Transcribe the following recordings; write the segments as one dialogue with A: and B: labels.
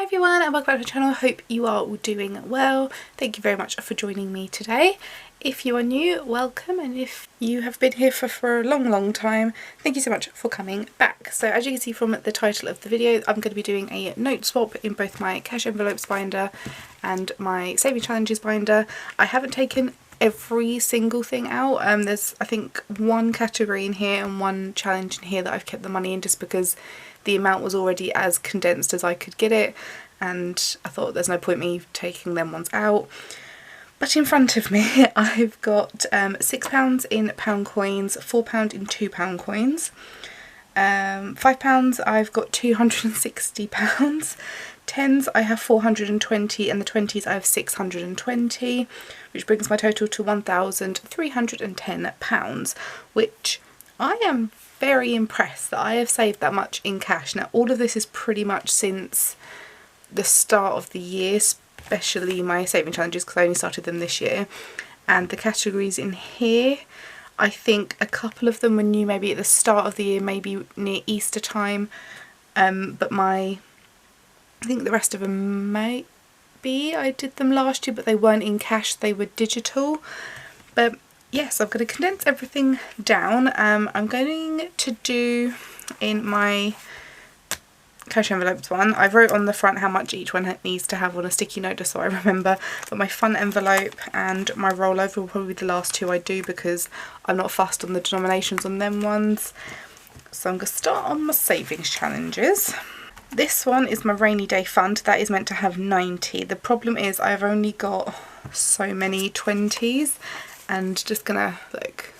A: Hi everyone and welcome back to the channel. I hope you are all doing well. Thank you very much for joining me today. If you are new, welcome, and if you have been here for a long time, thank you so much for coming back. So as you can see from the title of the video, I'm going to be doing a note swap in both my cash envelopes binder and my saving challenges binder. I haven't taken every single thing out. There's I think one category in here and one challenge in here that I've kept the money in just because the amount was already as condensed as I could get it, and I thought there's no point me taking them ones out. But in front of me I've got £6 in pound coins, £4 in £2 coins, £5 I've got £260, tens I have 420, and the 20s I have 620, which brings my total to £1,310, which I am very impressed that I have saved that much in cash. Now all of this is pretty much since the start of the year, especially my saving challenges because I only started them this year, and the categories in here, I think a couple of them were new maybe at the start of the year, maybe near Easter time, but I think the rest of them maybe I did them last year but they weren't in cash, they were digital. But yes, I'm going to condense everything down. I'm going to do in my cash envelopes one, I wrote on the front how much each one needs to have on a sticky note just so I remember, but my fun envelope and my rollover will probably be the last two I do because I'm not fussed on the denominations on them ones. So I'm going to start on my savings challenges. This one is my rainy day fund. That is meant to have 90. The problem is I've only got so many 20s, and just gonna like,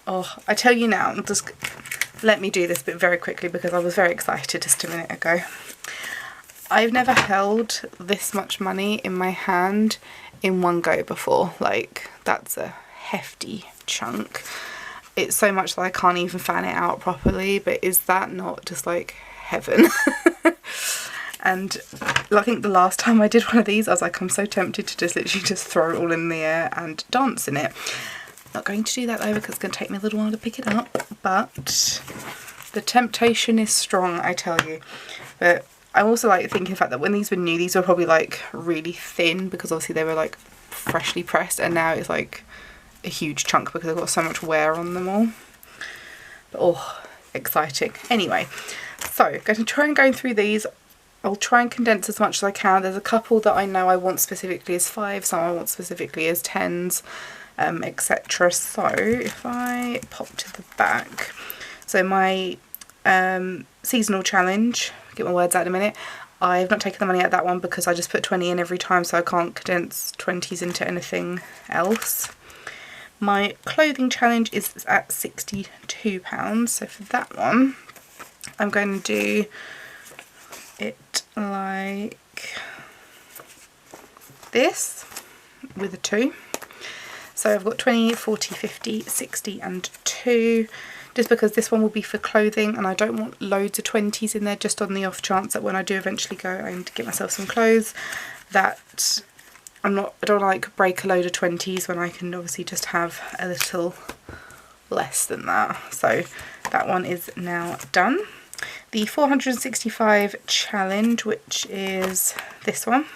A: oh, I tell you now, just let me do this bit very quickly because I was very excited just a minute ago. I've never held this much money in my hand in one go before. Like, that's a hefty chunk. It's so much that I can't even fan it out properly, but is that not just like heaven? And I think the last time I did one of these I was like, I'm so tempted to just literally just throw it all in the air and dance in it. Not going to do that though because it's going to take me a little while to pick it up, but the temptation is strong, I tell you. But I also like thinking the fact that when these were new, these were probably like really thin because obviously they were like freshly pressed, and now it's like a huge chunk because I've got so much wear on them all. But oh, exciting. Anyway, so going to try and go through these. I'll try and condense as much as I can. There's a couple that I know I want specifically as 5, some I want specifically as 10s, etc. So if I pop to the back, so my seasonal challenge, get my words out in a minute, I've not taken the money out of that one because I just put 20 in every time, so I can't condense 20s into anything else. My clothing challenge is at £62, so for that one I'm going to do it like this with a 2. So I've got 20, 40, 50, 60 and 2, just because this one will be for clothing and I don't want loads of 20s in there, just on the off chance that when I do eventually go and get myself some clothes that I don't like break a load of 20s when I can obviously just have a little less than that. So that one is now done. The 465 challenge, which is this one,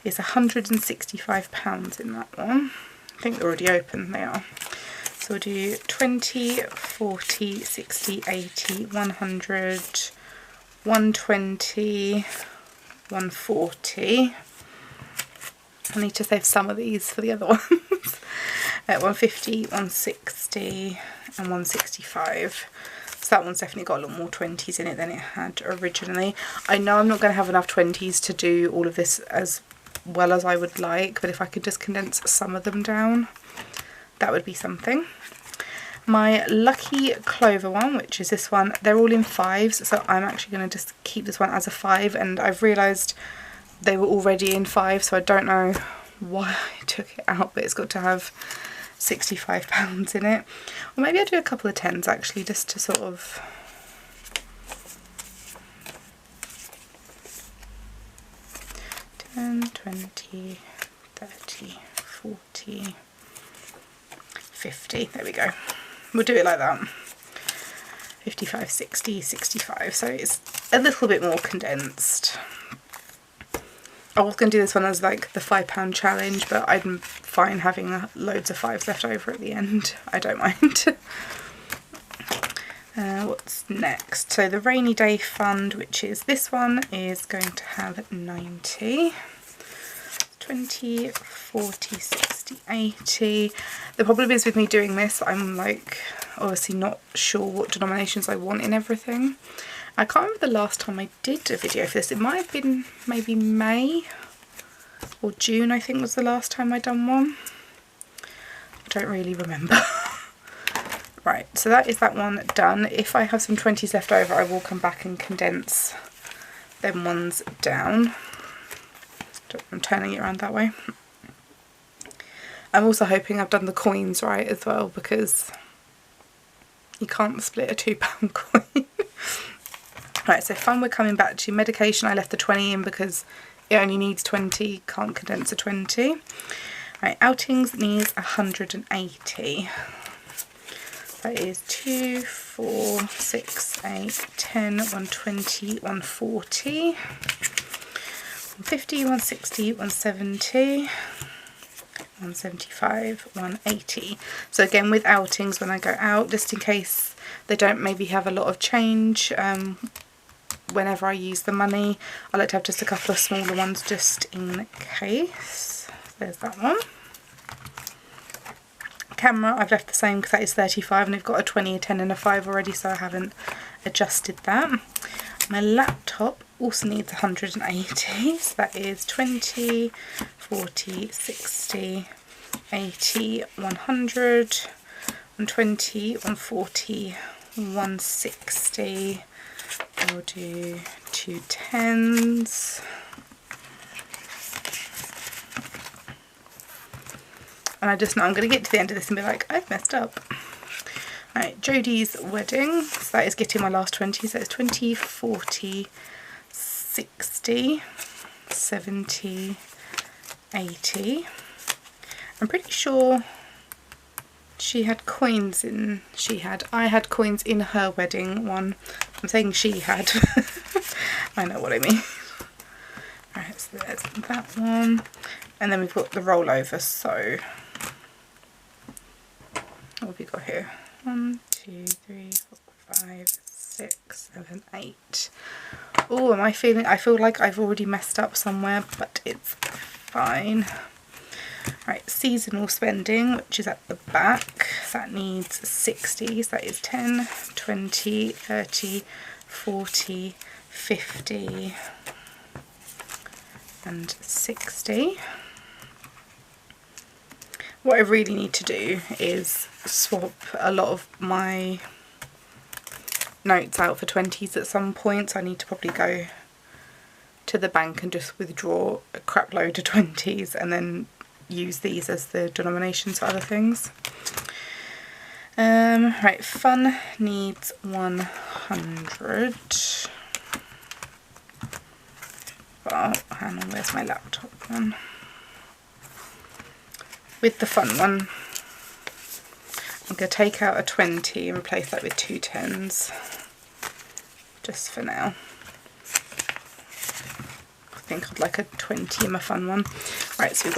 A: is £165 in that one. I think they're already open, they are. So we'll do 20, 40, 60, 80, 100, 120, 140. I need to save some of these for the other ones. 150, 160 and 165. So that one's definitely got a lot more 20s in it than it had originally. I know I'm not going to have enough 20s to do all of this as well as I would like, but if I could just condense some of them down, that would be something. My lucky clover one, which is this one, they're all in 5s, so I'm actually going to just keep this one as a 5, and I've realised they were already in 5, so I don't know why I took it out, but it's got to have £65 in it. Or maybe I'll do a couple of 10s actually, just to sort of £10, £20, £30, £40, £50. There we go. We'll do it like that. 55, 60, 65. So it's a little bit more condensed. I was going to do this one as like the £5 challenge, but I'm fine having loads of fives left over at the end. I don't mind. What's next? So the rainy day fund, which is this one, is going to have 90. 20, 40, 60, 80. The problem is with me doing this, I'm like obviously not sure what denominations I want in everything. I can't remember the last time I did a video for this. It might have been maybe May or June, I think was the last time I done one. I don't really remember. Right, so that is that one done. If I have some 20s left over, I will come back and condense them ones down. I'm turning it around that way. I'm also hoping I've done the coins right as well, because you can't split a £2 coin. Right, so fun we're coming back to. Medication, I left the 20 in because it only needs 20, can't condense a 20. Right, outings needs 180. That is 2, 4, 6, 8, 10, 120, 140. 150, 160, 170, 175, 180. So again, with outings, when I go out, just in case they don't maybe have a lot of change, whenever I use the money, I like to have just a couple of smaller ones just in case. There's that one. Camera, I've left the same because that is 35 and they've got a 20, a 10 and a 5 already, so I haven't adjusted that. My laptop also needs 180, so that is 20, 40, 60, 80, 100, 120, 140, 160. We'll do 2 10s. And I just know I'm going to get to the end of this and be like, I've messed up. Alright, Jodie's wedding, so that is getting my last 20, so it's 20, 40, 60, 70, 80. I'm pretty sure she had coins in, I had coins in her wedding one. I'm saying she had. I know what I mean. Alright, so there's that one. And then we've got the rollover, so what have we got here? 1, 2, 3, 4, 5, 6, 7, 8. Oh, I feel like I've already messed up somewhere, but it's fine. Right, seasonal spending, which is at the back, that needs 60, so that is 10, 20, 30, 40, 50 and 60. What I really need to do is swap a lot of my notes out for 20s at some point, so I need to probably go to the bank and just withdraw a crap load of 20s and then use these as the denominations for other things. Right, fun needs 100. Oh, hang on, where's my laptop one? With the fun one, I'm going to take out a 20 and replace that with 2 10s, just for now. I think I'd like a 20 in my fun one. Right, so we've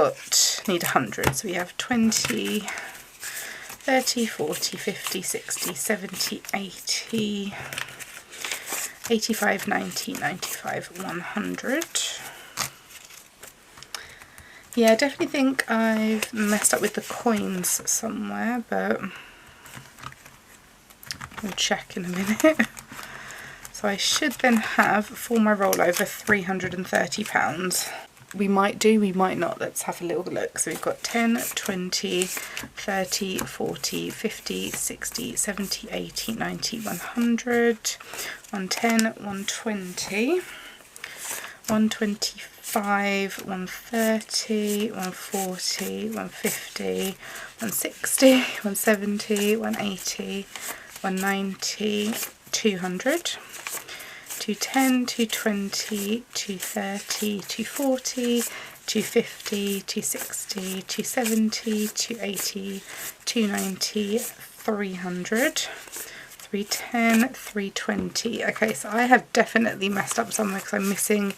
A: need 100, so we have 20, 30, 40, 50, 60, 70, 80, 85, 90, 95, 100. Yeah, I definitely think I've messed up with the coins somewhere, but we'll check in a minute. So I should then have, for my rollover, £330. We might do, we might not. Let's have a little look. So we've got 10, 20, 30, 40, 50, 60, 70, 80, 90, 100, 110, 120, 125, 130, 140, 150, 160, 170, 180, 190, 200. 210, 220, 230, 240, 250, 260, 270, 280, 290, 300, 310, 320. Okay, so I have definitely messed up somewhere because I'm missing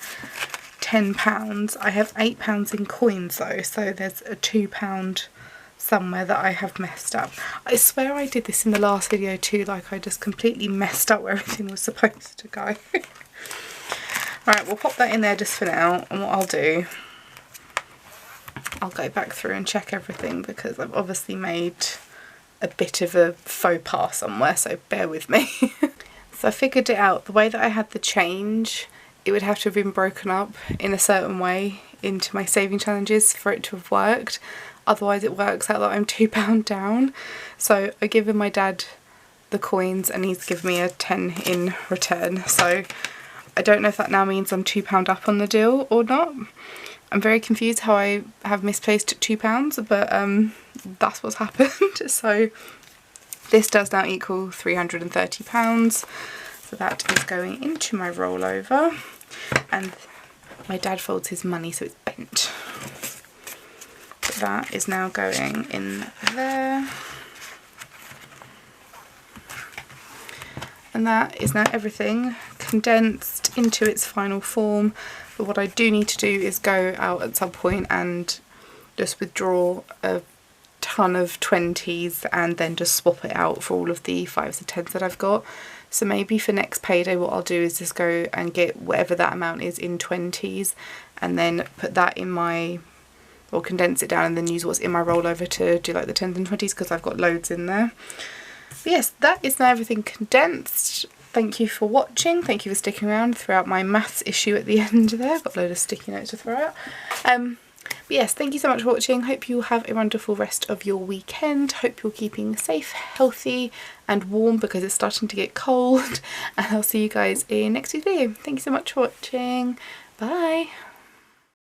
A: £10. I have £8 in coins though, so there's a £2 somewhere that I have messed up. I swear I did this in the last video too, like I just completely messed up where everything was supposed to go. Right, we'll pop that in there just for now, and what I'll do, I'll go back through and check everything because I've obviously made a bit of a faux pas somewhere, so bear with me. So I figured it out. The way that I had the change, it would have to have been broken up in a certain way into my saving challenges for it to have worked. Otherwise it works out that I'm £2 down. So I given my dad the coins and he's given me a 10 in return. So I don't know if that now means I'm £2 up on the deal or not. I'm very confused how I have misplaced £2, but that's what's happened. So this does now equal £330. So that is going into my rollover, and my dad folds his money so it's bent. But that is now going in there. And that is now everything condensed into its final form. But what I do need to do is go out at some point and just withdraw a ton of 20s and then just swap it out for all of the 5s and 10s that I've got. So maybe for next payday what I'll do is just go and get whatever that amount is in 20s and then put that in my, or condense it down and then use what's in my rollover to do like the 10s and 20s because I've got loads in there. But yes, that is now everything condensed. Thank you for watching. Thank you for sticking around throughout my maths issue at the end there. Got a load of sticky notes to throw out. But yes, thank you so much for watching. Hope you have a wonderful rest of your weekend. Hope you're keeping safe, healthy and warm because it's starting to get cold. And I'll see you guys in next week's video. Thank you so much for watching. Bye.